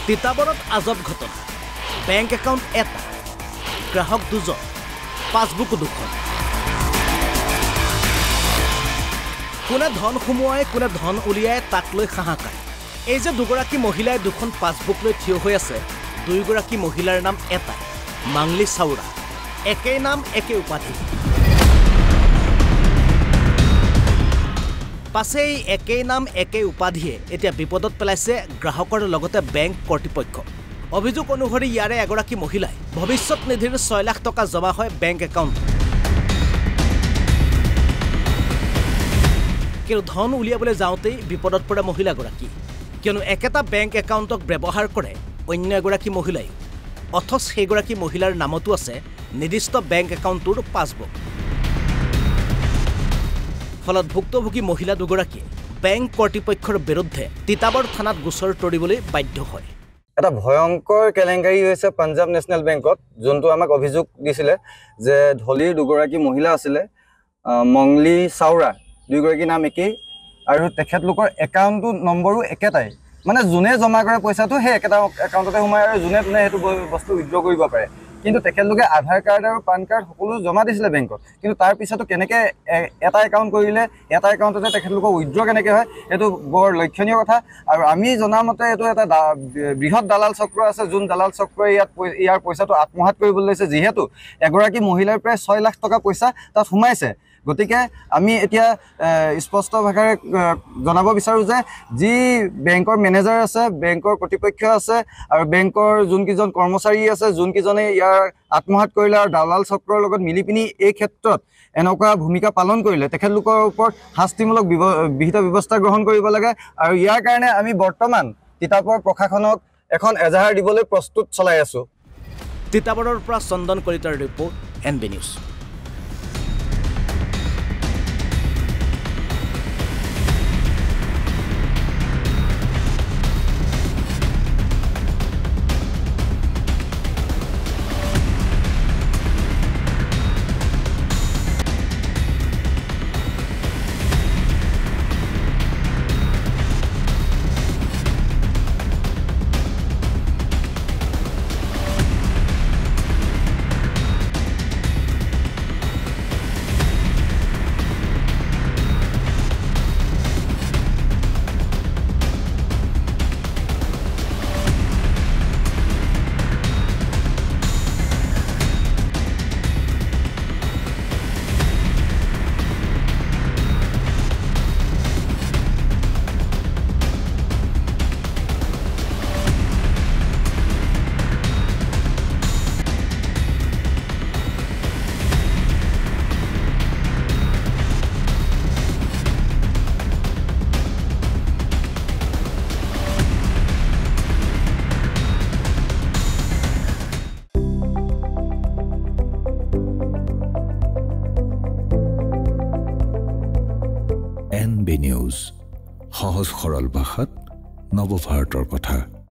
তিতাবৰত আজব ঘটনা বেংক একাউণ্ট এটা গ্ৰাহক দুজন পাছবুক দুখন কোনে ধন সোমোৱাই কোনে ধন উলিয়াই তাক লৈ হাহাকাৰ এই যে দুগৰাকী মহিলাই দুখন পাছবুক লৈ থিয় হৈ আছে দুইগৰাকী মহিলাৰ নাম এটা মাংলি চাউৰা একেই নাম একে উপাধি পাছে এই একেই নাম একেই উপাধিয়ে এতিয়া বিপদত পেলাইছে গ্ৰাহকৰ লগতে বেংক কৰ্তৃপক্ষ অভিযোগ অনুসৰি ইয়াৰে এগৰাকী মহিলাই ভৱিষ্যত নিধিৰ 6 লাখ টকা জমা হয় বেংক একাউণ্ট কিন্তু ধন উলিয়াবলৈ যাওঁতেই বিপদত পৰে মহিলাগৰাকী কিয়নো একেটা বেংক একাউণ্টক ব্যৱহাৰ কৰে অন্য এগৰাকী মহিলাই অথচ সেইগৰাকী মহিলাৰ নামতো আছে নিৰ্দিষ্ট বেংক একাউণ্টৰ পাছবুক ফলত ভুক্তভোগী মহিলা দুগৰাকীয়ে বেংক কৰ্তৃপক্ষৰ বিৰুদ্ধে তিতাবৰ থানাত গোচৰ তৰিবলৈ বাধ্য হয় এটা ভয়ংকৰ কেলেংকাৰী হৈছে পাঞ্জাব নেশ্যনেল বেংকত যোনটো আমাক অভিযোগ দিছিলে যে ধলিৰ দুগৰাকী মহিলা আছিলে মংলি চাউৰা দুইগৰাকী নাম একেই আৰু তেখেতলোকৰ একাউণ্ট নম্বৰো একেটাই মানে যোনে জমা কৰে পইচাটো সেই একেটা একাউণ্টতে সোমায় আৰু যোনে তোনে সেইটো বস্তু উইথড্ৰ কৰিব পাৰে কিন্তু তেখেতলোকে আধাৰ কাৰ্ড আৰু পান কাৰ্ড সকলো জমা দিছিলে বেংকত কিন্তু তাৰ পিছতো কেনেকৈ এটা একাউণ্ট কৰিলে এটা একাউণ্টতে তেখেতলোকৰ উইথড্ৰ কেনেকৈ হয় এইটো বৰ লক্ষণীয় কথা আৰু আমি জনামতে এইটো এটা বৃহৎ দালাল চক্ৰ আছে যোন দালাল চক্ৰই ইয়াৰ পইচাটো আত্মসাৎ কৰিবলৈ লৈছে যিহেতু এগৰাকী মহিলাৰ প্ৰায় 6 লাখ টকা পইচা তাত সোমাইছে গতিকে আমি এতিয়া স্পষ্ট ভাষাৰে জনাব বিচাৰোঁ যে যি বেংকৰ মেনেজাৰ আছে বেংকৰ কৰ্তৃপক্ষ আছে আৰু বেংকৰ যোনকেইজন কৰ্মচাৰী আছে যোনকেইজনে ইয়াৰ আত্মসাৎ কৰিলে আৰু দালাল চক্ৰৰ লগত মিলি পিনি এই ক্ষেত্ৰত এনেকুৱা ভূমিকা পালন কৰিলে তেখেতলোকৰ ওপৰত শাস্তিমূলক বিহিত ব্যৱস্থা গ্ৰহণ কৰিব লাগে আৰু ইয়াৰ কাৰণে আমি বৰ্তমান তিতাবৰ প্ৰশাসনক এখন এজাহাৰ দিবলৈ প্ৰস্তুত চলাই আছোঁ তিতাবৰৰ পৰা চন্দন কলিতাৰ report NB news NB news সহজ সৰল ভাষাত নৱভাৰতৰ কথা